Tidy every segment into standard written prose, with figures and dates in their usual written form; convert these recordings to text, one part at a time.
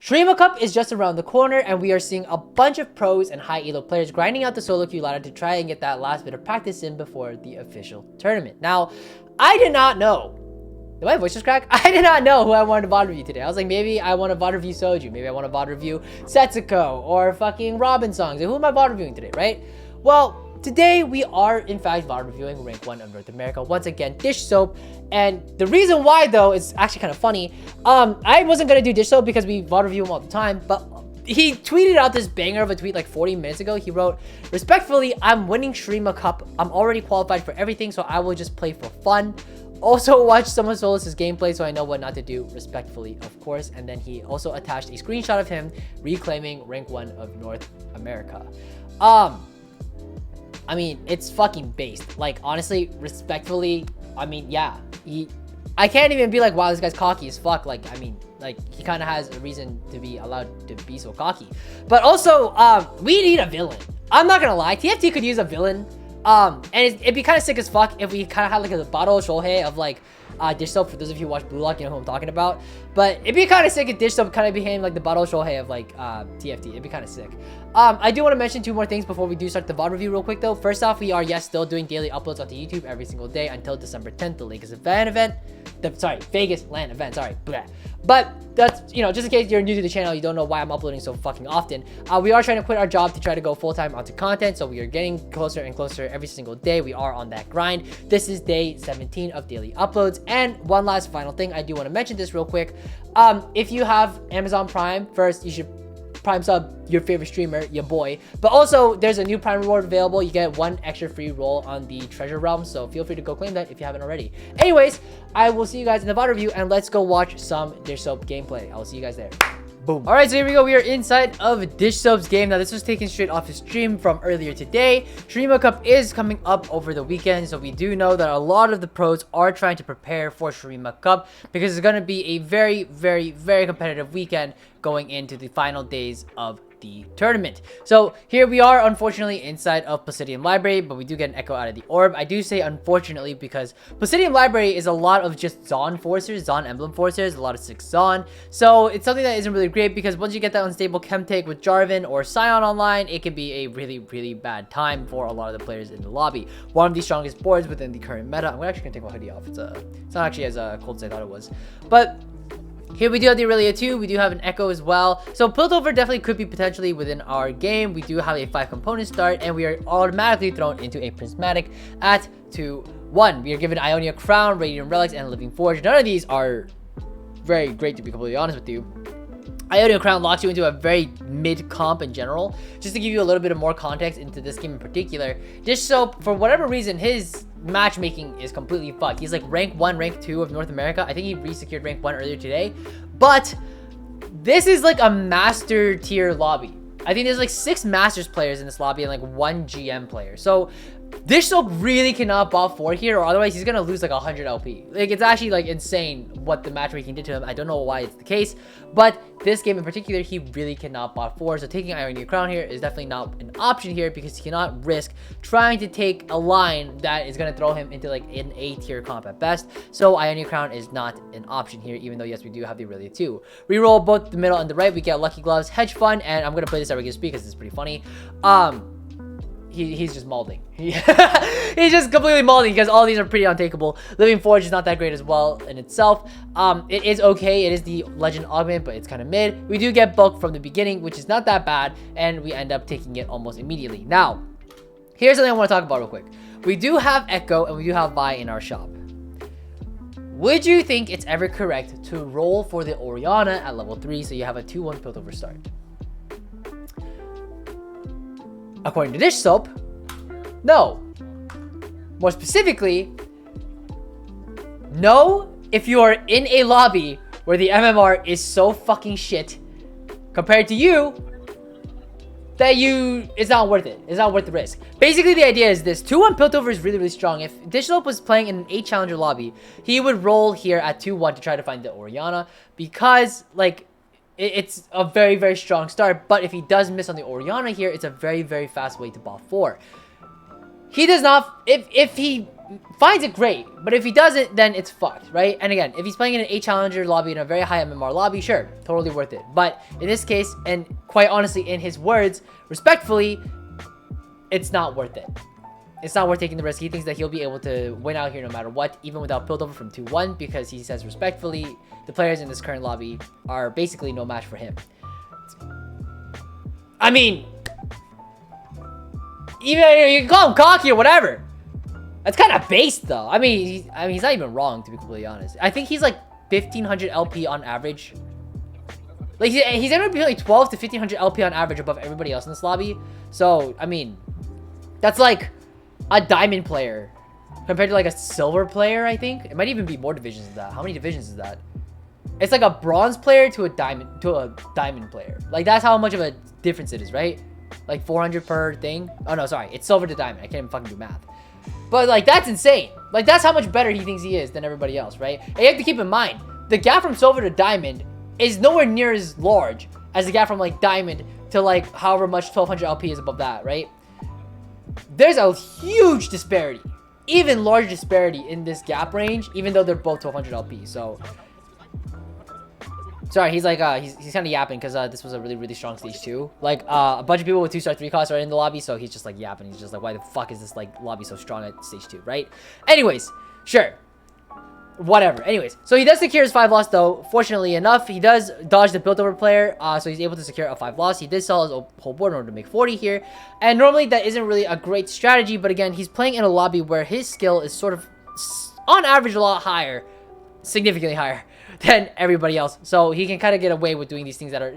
Shurima Cup is just around the corner, and we are seeing a bunch of pros and high elo players grinding out the solo queue ladder to try and get that last bit of practice in before the official tournament. Now, I did not know. Did my voice just crack? I did not know who I wanted to VOD review today. I was like, maybe I want to VOD review Soju. Maybe I want to VOD review Setsuko or fucking Robin songs. Like, who am I VOD reviewing today, right? Well, today we are in fact VOD reviewing rank 1 of North America. Once again, Dish Soap. And the reason why though is actually kind of funny. I wasn't gonna do Dish Soap because we VOD review him all the time, but he tweeted out this banger of a tweet like 40 minutes ago. He wrote, "Respectfully, I'm winning Shurima Cup. I'm already qualified for everything, so I will just play for fun. Also watch some of Solus's gameplay so I know what not to do, respectfully, of course." And then he also attached a screenshot of him reclaiming rank 1 of North America. I mean, it's fucking based. Like, honestly, respectfully, I mean, yeah. I can't even be like, wow, this guy's cocky as fuck. Like, I mean, like, he kind of has a reason to be allowed to be so cocky. But also, we need a villain. I'm not gonna lie, TFT could use a villain. And it'd be kind of sick as fuck if we kind of had like a bottle Shohei of like Dish Soap. For those of you who watch Blue Lock, you know who I'm talking about. But it'd be kind of sick if Dish Soap kind of became like the bottle Shohei of like TFT. It'd be kind of sick. I do want to mention 2 more things before we do start the VOD review real quick though. First off, we are still doing daily uploads onto YouTube every single day until December 10th, the Vegas LAN event, sorry. Bleh. But that's, you know, just in case you're new to the channel, you don't know why I'm uploading so fucking often. We are trying to quit our job to try to go full-time onto content, so we are getting closer and closer every single day. We are on that grind. This is day 17 of daily uploads. And one last final thing, I do want to mention this real quick. If you have Amazon Prime, first you should Prime sub your favorite streamer, your boy. But also, there's a new Prime reward available. You get 1 extra free roll on the Treasure Realm, so feel free to go claim that if you haven't already. Anyways, I will see you guys in the VOD review, and let's go watch some Dish Soap gameplay. I will see you guys there. Boom. All right, so here we go. We are inside of Dish Soap's game. Now, this was taken straight off his stream from earlier today. Shurima Cup is coming up over the weekend, so we do know that a lot of the pros are trying to prepare for Shurima Cup because it's going to be a very, very, very competitive weekend going into the final days of the tournament. So here we are, unfortunately, inside of Placidium Library, but we do get an echo out of the orb. I do say unfortunately because Placidium Library is a lot of just Zon forcers, Zon emblem forcers, a lot of 6 Zon. So it's something that isn't really great because once you get that unstable chem take with Jarvan or Scion online, it can be a really, really bad time for a lot of the players in the lobby. One of the strongest boards within the current meta. I'm actually gonna take my hoodie off. It's not actually as cold as I thought it was, but here we do have the Aurelia 2, we do have an Echo as well. So Piltover definitely could be potentially within our game. We do have a 5 component start, and we are automatically thrown into a prismatic at 2-1. We are given Ionia Crown, Radiant Relics, and Living Forge. None of these are very great, to be completely honest with you. Ionia Crown locks you into a very mid comp in general. Just to give you a little bit of more context into this game in particular, Dish Soap, for whatever reason, his matchmaking is completely fucked. He's like rank 1, rank 2 of North America. I think he re-secured rank 1 earlier today. But this is like a master tier lobby. I think there's like 6 Masters players in this lobby and like 1 GM player. So Dish Soap really cannot buff 4 here, or otherwise he's gonna lose like 100 LP. Like, it's actually like insane what the matchmaking did to him. I don't know why it's the case, but this game in particular, he really cannot buff 4. So taking Ionia Crown here is definitely not an option here because he cannot risk trying to take a line that is gonna throw him into like an A tier comp at best. So Ionia Crown is not an option here, even though yes, we do have the Aurelia 2. Reroll both the middle and the right. We get Lucky Gloves, Hedge Fund, and I'm gonna play this at regular speed because it's pretty funny. He's just molding. He's just completely molding because all these are pretty untakeable. Living Forge is not that great as well in itself. It is okay. It is the Legend Augment, but it's kind of mid. We do get Bulk from the beginning, which is not that bad, and we end up taking it almost immediately. Now, here's something I want to talk about real quick. We do have Echo and we do have Vi in our shop. Would you think it's ever correct to roll for the Orianna at level 3 so you have a 2-1 Piltover start? According to Dish Soap, no. More specifically, no if you are in a lobby where the MMR is so fucking shit compared to you that it's not worth it. It's not worth the risk. Basically, the idea is this. 2-1 Piltover is really, really strong. If Dish Soap was playing in an 8 challenger lobby, he would roll here at 2-1 to try to find the Orianna because, like, it's a very, very strong start. But if he does miss on the Orianna here, it's a very, very fast way to buff 4. He does not, if he finds it great, but if he doesn't, then it's fucked, right? And again, if he's playing in an 8 challenger lobby in a very high MMR lobby, sure, totally worth it. But in this case, and quite honestly, in his words, respectfully, it's not worth it. It's not worth taking the risk. He thinks that he'll be able to win out here no matter what, even without build over from 2-1, because he says respectfully, the players in this current lobby are basically no match for him. I mean, even you can call him cocky or whatever. That's kind of base though. I mean, he's not even wrong, to be completely honest. I think he's like 1500 LP on average. Like he's anywhere between like 12 to 1500 LP on average above everybody else in this lobby. So I mean, that's like a diamond player compared to like a silver player. I think it might even be more divisions than that. How many divisions is that? It's like a bronze player to a diamond player. Like that's how much of a difference it is, right? Like 400 per thing. Oh no, sorry, it's silver to diamond. I can't even fucking do math. But like that's insane. Like that's how much better he thinks he is than everybody else, right? And you have to keep in mind, the gap from silver to diamond is nowhere near as large as the gap from like diamond to like however much 1200 LP is above that, right? There's a huge disparity, even larger disparity in this gap range, even though they're both 1200 LP. So sorry, he's like he's kind of yapping because this was a really strong stage 2. Like a bunch of people with 2-star 3 costs are in the lobby, so he's just like yapping. He's just like, why the fuck is this like lobby so strong at stage 2, right? Anyways, sure, whatever. Anyways, so he does secure his 5 loss though. Fortunately enough, he does dodge the build over player, so he's able to secure a 5 loss. He did sell his whole board in order to make 40 here, and normally that isn't really a great strategy. But again, he's playing in a lobby where his skill is sort of on average a lot higher, significantly higher than everybody else, so he can kind of get away with doing these things that are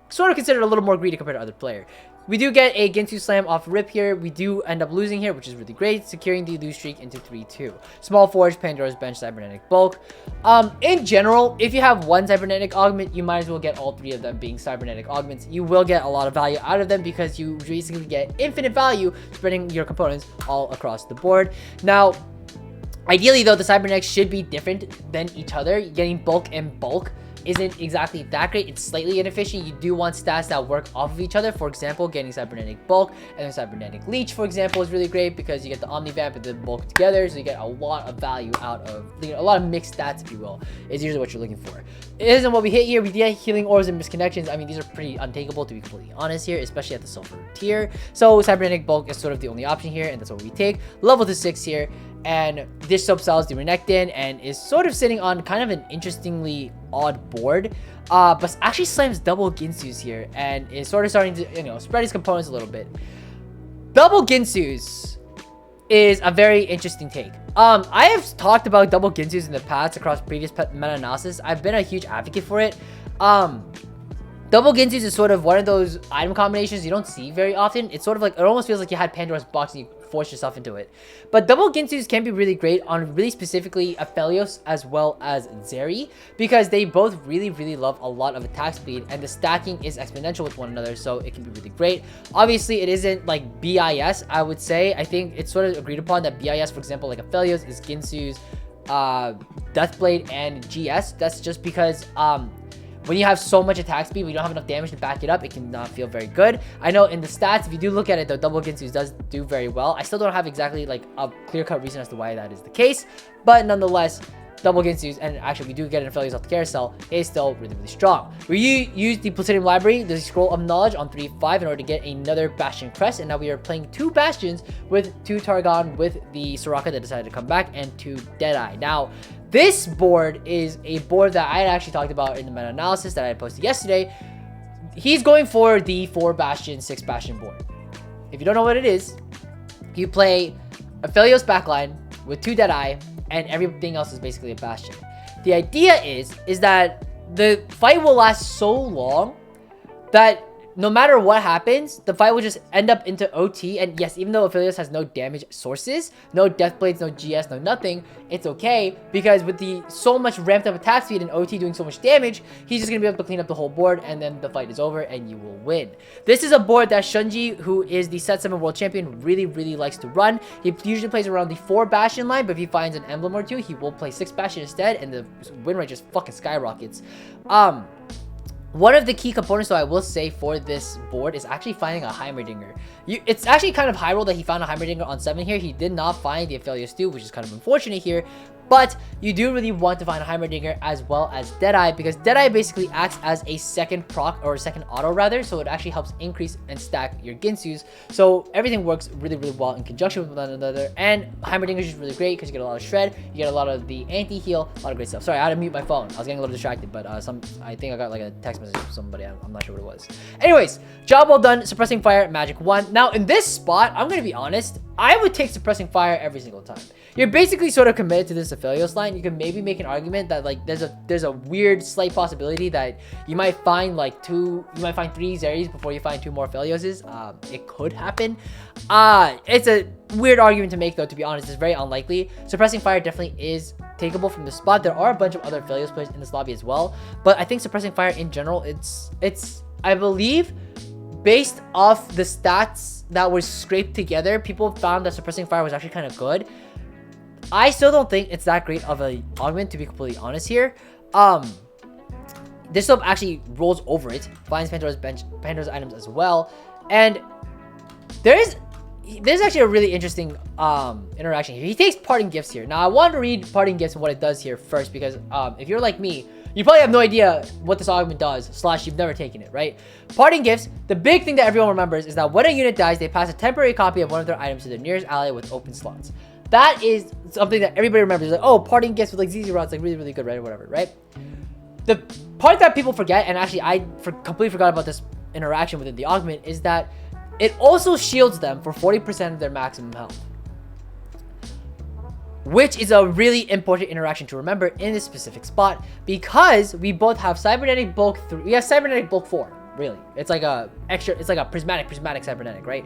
sort of considered a little more greedy compared to other player. We do get a Ginsu slam off rip here. We do end up losing here, which is really great, securing the lose streak into 3-2. Small Forge, Pandora's Bench, Cybernetic Bulk. In general, if you have one Cybernetic augment, you might as well get all 3 of them being Cybernetic augments. You will get a lot of value out of them because you basically get infinite value spreading your components all across the board. Now, ideally though, the Cybernetics should be different than each other. Getting bulk and bulk isn't exactly that great. It's slightly inefficient. You do want stats that work off of each other. For example, getting Cybernetic Bulk and then Cybernetic Leech, for example, is really great because you get the Omni Vamp and the Bulk together, so you get a lot of value out of, you know, a lot of mixed stats, if you will, is usually what you're looking for. It isn't what we hit here. We get Healing Orbs and Misconnections. I mean, these are pretty untakeable, to be completely honest here, especially at the Silver tier. So Cybernetic Bulk is sort of the only option here, and that's what we take. Level to 6 here. And this sub sells the Renekton and is sort of sitting on kind of an interestingly odd board, but actually slams double Ginsus here and is sort of starting to, you know, spread his components a little bit. Double Ginsus is a very interesting take. I have talked about double Ginsus in the past across previous meta analysis. I've been a huge advocate for it. Double Ginsus is sort of one of those item combinations you don't see very often. It's sort of like, it almost feels like you had Pandora's box and you force yourself into it. But double Ginsus can be really great on really specifically Aphelios as well as Zeri, because they both really love a lot of attack speed and the stacking is exponential with one another, so it can be really great. Obviously, it isn't like BIS, I would say. I think it's sort of agreed upon that BIS, for example, like Aphelios is Ginsu's, Deathblade, and GS. That's just because when you have so much attack speed, we don't have enough damage to back it up, it can not feel very good. I know in the stats, if you do look at it, the double Ginsu does do very well. I still don't have exactly like a clear-cut reason as to why that is the case, but nonetheless, double Ginsu, and actually we do get an Aphelios off the carousel, is still really strong. We use the Platinum Library, the Scroll of Knowledge on 3-5 in order to get another Bastion Crest, and now we are playing 2 Bastions with 2 Targon with the Soraka that decided to come back, and 2 Deadeye. Now, this board is a board that I had actually talked about in the meta analysis that I had posted yesterday. He's going for the 4 Bastion, 6 Bastion board. If you don't know what it is, you play Aphelios backline with 2 Deadeye, and everything else is basically a Bastion. The idea is that the fight will last so long that no matter what happens, the fight will just end up into OT. And yes, even though Aphelios has no damage sources, no Deathblades, no GS, no nothing, it's okay, because with the so much ramped up attack speed and OT doing so much damage, he's just gonna be able to clean up the whole board, and then the fight is over and you will win. This is a board that Shunji, who is the set 7 world champion, really likes to run. He usually plays around the 4 Bastion line, but if he finds an emblem or 2, he will play 6 Bastion instead, and the win rate just fucking skyrockets. One of the key components, though, I will say for this board is actually finding a Heimerdinger. It's actually kind of high roll that he found a Heimerdinger on 7 here. He did not find the Aphelios 2, which is kind of unfortunate here. But you do really want to find a Heimerdinger as well as Deadeye, because Deadeye basically acts as a second proc, or a second auto rather, so it actually helps increase and stack your Ginsus. So everything works really, really well in conjunction with one another. And Heimerdinger is just really great because you get a lot of shred, you get a lot of the anti-heal, a lot of great stuff. Sorry, I had to mute my phone. I was getting a little distracted, but I think I got like a text message from somebody. I'm not sure what it was. Anyways, job well done. Suppressing Fire, Magic 1. Now in this spot, I'm gonna be honest, I would take Suppressing Fire every single time. You're basically sort of committed to this Aphelios line. You can maybe make an argument that like there's a weird slight possibility that you might find like 3 Zeres before you find 2 more Aphelioses. It could happen. It's a weird argument to make though, to be honest. It's very unlikely. Suppressing Fire definitely is takeable from the spot. There are a bunch of other Aphelios players in this lobby as well, but I think Suppressing Fire in general, it's I believe based off the stats that were scraped together, people found that Suppressing Fire was actually kind of good. I still don't think it's that great of an augment, to be completely honest here. This sub actually rolls over it, finds Pandora's items as well, and there's actually a really interesting interaction here. He takes Parting Gifts here. Now I want to read Parting Gifts and what it does here first, because if you're like me, you probably have no idea what this augment does, / you've never taken it, right? Parting Gifts, the big thing that everyone remembers is that when a unit dies, they pass a temporary copy of one of their items to their nearest ally with open slots. That is something that everybody remembers. Like, oh, Parting Gifts with like ZZ rods, like really, really good, right? Or whatever, right? The part that people forget, and actually I completely forgot about this interaction within the augment, is that it also shields them for 40% of their maximum health, which is a really important interaction to remember in this specific spot, because we both have Cybernetic Bulk 3. We have Cybernetic Bulk 4, really. It's like a extra, it's like a prismatic cybernetic, right?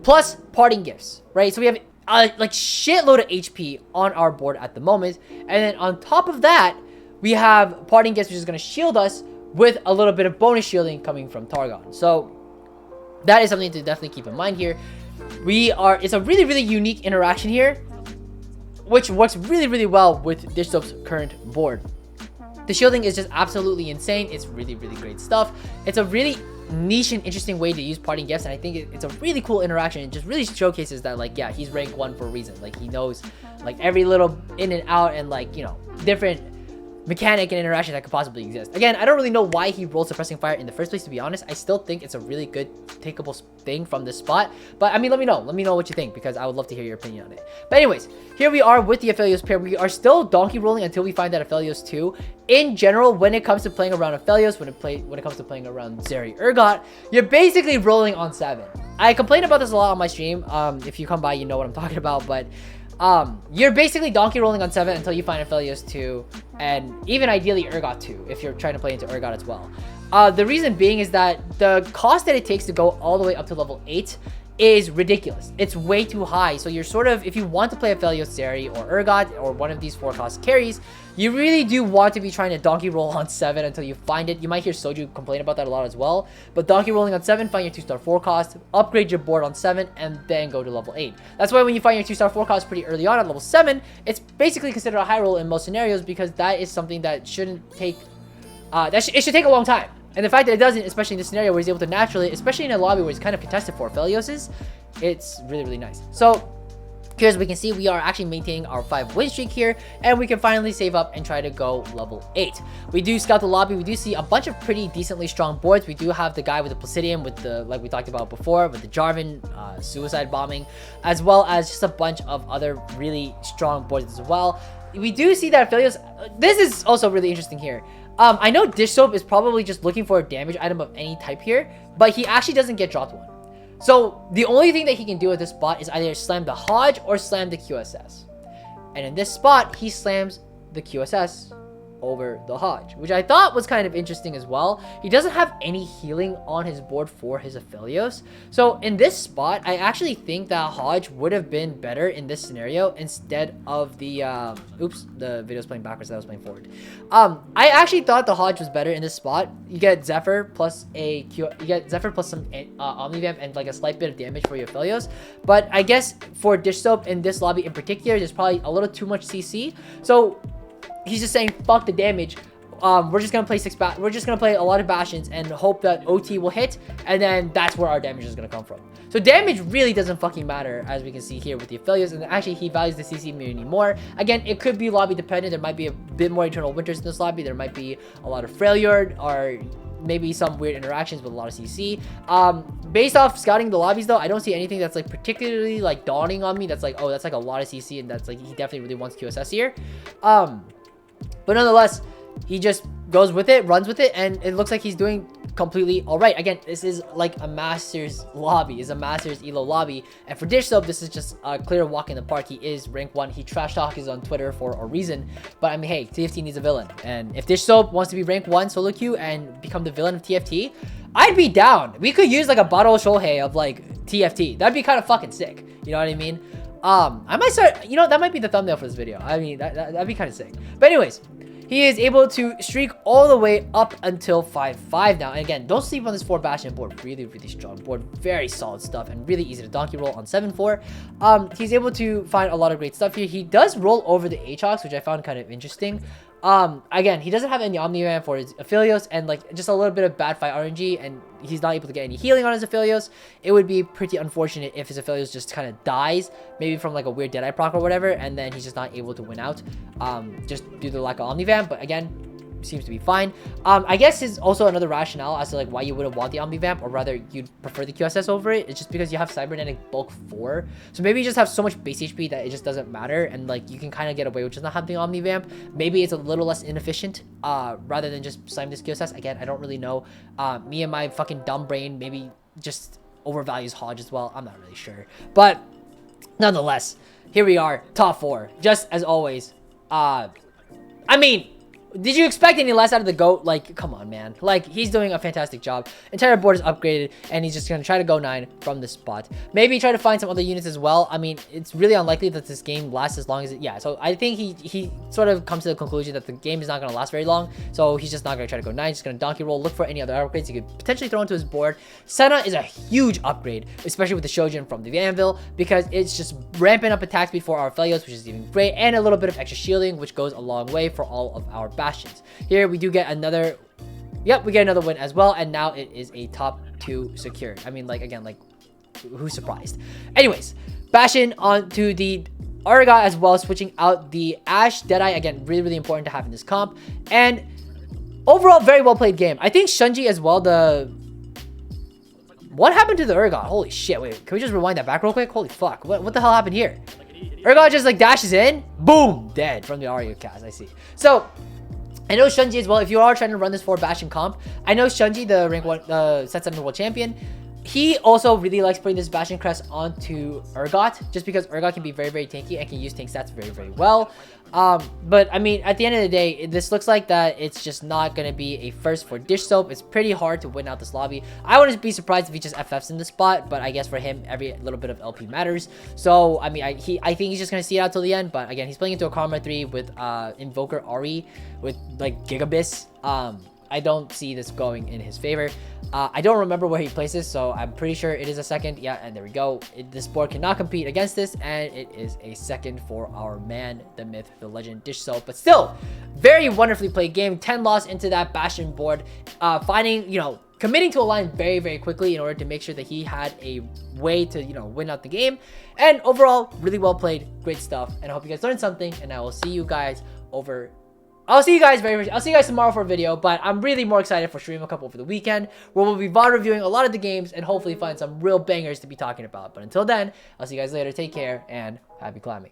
Plus Parting Gifts, right? So we have like shitload of HP on our board at the moment, and then on top of that, we have Parting Gifts, which is going to shield us with a little bit of bonus shielding coming from Targon. So that is something to definitely keep in mind here. It's a really, really unique interaction here, which works really, really well with Dish Soap's current board. The shielding is just absolutely insane. It's really, really great stuff. It's a really niche and interesting way to use Parting Gifts, and I think it's a really cool interaction. It just really showcases that, like, yeah, he's rank 1 for a reason. Like, he knows like every little in and out and, like, you know, different mechanic and interaction that could possibly exist. Again, I don't really know why he rolled Suppressing Fire in the first place, to be honest. I still think it's a really good takeable thing from this spot, but I mean, let me know what you think, because I would love to hear your opinion on it. But anyways, here we are with the Aphelios pair. We are still donkey rolling until we find that Aphelios 2. In general, when it comes to playing around Aphelios, when it comes to playing around Zeri Urgot, you're basically rolling on 7. I complain about this a lot on my stream. If you come by, you know what I'm talking about, but you're basically donkey rolling on 7 until you find Aphelios 2, and even ideally Urgot 2 if you're trying to play into Urgot as well. The reason being is that the cost that it takes to go all the way up to level 8 is ridiculous. It's way too high. So you're sort of, if you want to play Aphelios, Zeri, or Urgot, or one of these 4 cost carries, you really do want to be trying to donkey roll on 7 until you find it. You might hear Soju complain about that a lot as well, but donkey rolling on 7, find your 2-star 4 cost, upgrade your board on 7, and then go to level 8. That's why when you find your 2-star 4 cost pretty early on at level 7, it's basically considered a high roll in most scenarios, because that is something that shouldn't take, it should take a long time. And the fact that it doesn't, especially in this scenario where he's able to naturally, especially in a lobby where it's kind of contested for Aphelios, it's really, really nice. So here, as we can see, we are actually maintaining our 5 win streak here, and we can finally save up and try to go level 8. We do scout the lobby. We do see a bunch of pretty decently strong boards. We do have the guy with the Placidium, with the, like we talked about before, with the Jarvan, suicide bombing, as well as just a bunch of other really strong boards as well. We do see that Aphelios, this is also really interesting here. I know Dish Soap is probably just looking for a damage item of any type here, but he actually doesn't get dropped one. So the only thing that he can do at this spot is either slam the Hodge or slam the QSS. And in this spot, he slams the QSS over the Hodge, which I thought was kind of interesting as well. He doesn't have any healing on his board for his Aphelios. So in this spot, I actually think that Hodge would have been better in this scenario instead of the, oops, the video's playing backwards, that was playing forward. I actually thought the Hodge was better in this spot. You get Zephyr plus you get Zephyr plus some Omnivamp and like a slight bit of damage for your Aphelios. But I guess for Dish Soap in this lobby in particular, there's probably a little too much CC. So he's just saying, fuck the damage. we're just gonna play we're just gonna play a lot of Bastions and hope that OT will hit, and then that's where our damage is gonna come from. So damage really doesn't fucking matter, as we can see here with the affiliates, and actually he values the CC immunity more. Again, it could be lobby dependent. There might be a bit more Eternal Winters in this lobby. There might be a lot of Freljord, or maybe some weird interactions with a lot of CC. Based off scouting the lobbies though, I don't see anything that's like particularly like dawning on me that's like, oh, that's like a lot of CC, and that's like he definitely really wants QSS here. But nonetheless, he just goes with it, runs with it, and it looks like he's doing completely all right. Again, this is like a Masters lobby. It's a Masters ELO lobby. And for Dish Soap, this is just a clear walk in the park. He is rank 1. He trash talks on Twitter for a reason. But I mean, hey, TFT needs a villain. And if Dish Soap wants to be rank 1 solo queue and become the villain of TFT, I'd be down. We could use like a bottle Shohei of like TFT. That'd be kind of fucking sick. You know what I mean? I might start, you know, that might be the thumbnail for this video. I mean, that'd be kind of sick. But anyways, he is able to streak all the way up until 5-5 now. And again, don't sleep on this 4 Bastion board. Really, really strong board. Very solid stuff and really easy to donkey roll on 7-4. He's able to find a lot of great stuff here. He does roll over the Aatrox, which I found kind of interesting. Again, he doesn't have any Omni-Man for his Aphelios, and like just a little bit of bad fight RNG, and he's not able to get any healing on his Aphelios. It would be pretty unfortunate if his Aphelios just kind of dies, maybe from like a weird Deadeye proc or whatever, and then he's just not able to win out, just due to the lack of Omni-Van. But again, seems to be fine. I guess is also another rationale as to like why you wouldn't want the Omni-Vamp, or rather you'd prefer the QSS over it. It's just because you have Cybernetic bulk 4, so maybe you just have so much base HP that it just doesn't matter, and like you can kind of get away with just not having Omni-Vamp. Maybe it's a little less inefficient rather than just slamming this QSS. Again, I don't really know. Me and my fucking dumb brain maybe just overvalues Hodge as well. I'm not really sure, but nonetheless, here we are, top 4, just as always. I mean, did you expect any less out of the GOAT? Like, come on, man. Like, he's doing a fantastic job. Entire board is upgraded, and he's just going to try to go 9 from this spot. Maybe try to find some other units as well. I mean, it's really unlikely that this game lasts as long as it... Yeah, so I think he sort of comes to the conclusion that the game is not going to last very long, so he's just not going to try to go 9. He's just going to donkey roll, look for any other upgrades he could potentially throw into his board. Senna is a huge upgrade, especially with the Shojin from the Anvil, because it's just ramping up attacks before our Aphelios, which is even great, and a little bit of extra shielding, which goes a long way for all of our Bastions. Here we do get another, we get another win as well, and now it is a top 2 secured. I mean, like, again, like, who's surprised? Anyways, Bastion onto the Urgot as well, switching out the Ashe Deadeye. Again, really, really important to have in this comp. And overall, very well played game. I think Shunji as well, what happened to the Urgot? Holy shit, wait, can we just rewind that back real quick? Holy fuck, what the hell happened here? Urgot just like dashes in, boom, dead from the Ario cast, I see. So, I know Shunji as well, if you are trying to run this 4 Bastion comp, I know Shunji, the rank 1, set 7 world champion, he also really likes putting this Bastion crest onto Urgot, just because Urgot can be very, very tanky and can use tank stats very, very well. But I mean, at the end of the day, this looks like that it's just not going to be a first for Dish Soap. It's pretty hard to win out this lobby. I wouldn't be surprised if he just FFs in the spot, but I guess for him, every little bit of LP matters. So, I mean, I think he's just going to see it out till the end, but again, he's playing into a Karma 3 with Invoker Ari with like Gigabyss. I don't see this going in his favor. I don't remember where he places, so I'm pretty sure it is a second. Yeah, and there we go. This board cannot compete against this, and it is a second for our man, the myth, the legend, Dish Soap. But still, very wonderfully played game. 10 loss into that Bastion board. Finding, you know, committing to a line very, very quickly in order to make sure that he had a way to, you know, win out the game. And overall, really well played. Great stuff. And I hope you guys learned something, and I will see you guys I'll see you guys tomorrow for a video, but I'm really more excited for Stream a Cup over the weekend, where we'll be VOD reviewing a lot of the games and hopefully find some real bangers to be talking about. But until then, I'll see you guys later. Take care and happy climbing.